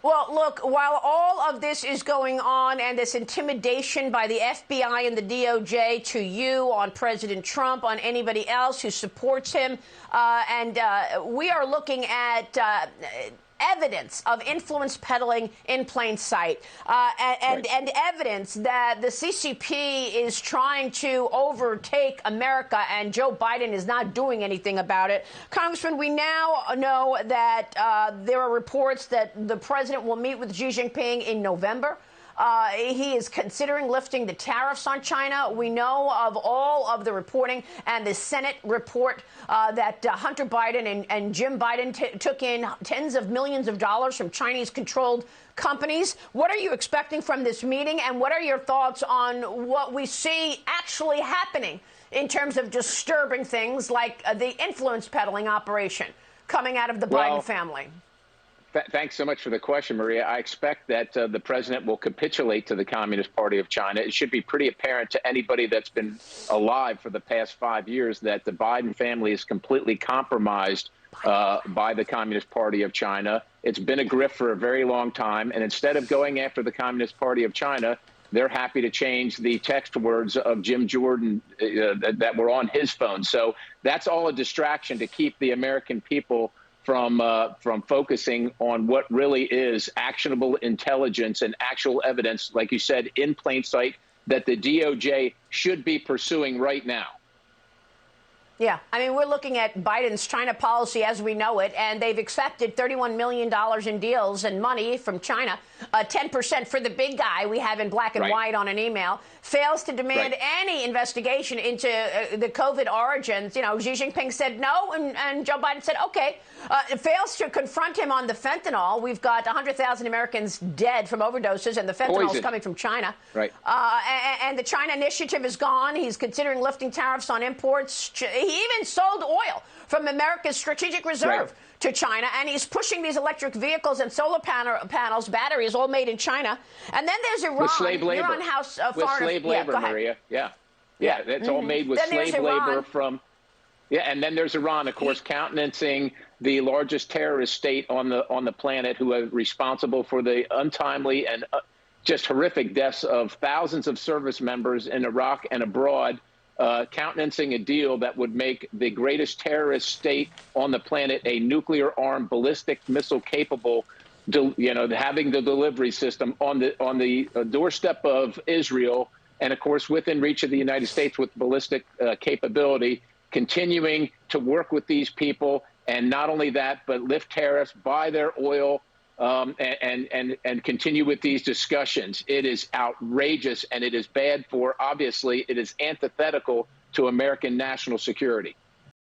Well, look, while all of this is going on and this intimidation by the FBI and the DOJ to you, on President Trump, on anybody else who supports him, we are looking at evidence of influence peddling in plain sight, and evidence that the CCP is trying to overtake America, and Joe Biden is not doing anything about it. Congressman, we now know that there are reports that the president will meet with Xi Jinping in November. He is considering lifting the tariffs on China. We know of all of the reporting and the Senate report that Hunter Biden and Jim Biden took in tens of millions of dollars from Chinese-controlled companies. What are you expecting from this meeting, and what are your thoughts on what we see actually happening in terms of disturbing things like the influence peddling operation coming out of the Biden family? Thanks so much for the question, Maria. I expect that the president will capitulate to the Communist Party of China. It should be pretty apparent to anybody that's been alive for the past 5 years that the Biden family is completely compromised by the Communist Party of China. It's been a grift for a very long time. And instead of going after the Communist Party of China, they're happy to change the text words of Jim Jordan that were on his phone. So that's all a distraction to keep the American people from focusing on what really is actionable intelligence and actual evidence, like you said, in plain sight, that the DOJ should be pursuing right now. Yeah, I mean, we're looking at Biden's China policy as we know it, and they've accepted $31 million in deals and money from China, 10% for the big guy we have in black and white on an email, fails to demand any investigation into the COVID origins. You know, Xi Jinping said no, and Joe Biden said okay. It fails to confront him on the fentanyl. We've got 100,000 Americans dead from overdoses, and the fentanyl is coming from China. Right. And the China initiative is gone. He's considering lifting tariffs on imports. He even sold oil from America's strategic reserve to China, and he's pushing these electric vehicles and solar panels, batteries, all made in China. And then there's Iran. With slave labor. Iran House with slave labor, Maria. Yeah. It's all made with slave labor from. Yeah, and then there's Iran, of course, countenancing the largest terrorist state on the planet, who are responsible for the untimely and just horrific deaths of thousands of service members in Iraq and abroad, countenancing a deal that would make the greatest terrorist state on the planet a nuclear-armed, ballistic missile-capable, having the delivery system on the doorstep of Israel, and of course within reach of the United States with ballistic capability, continuing to work with these people, and not only that, but lift tariffs, buy their oil, and continue with these discussions. It is outrageous, and it is bad for, obviously, it is antithetical to American national security.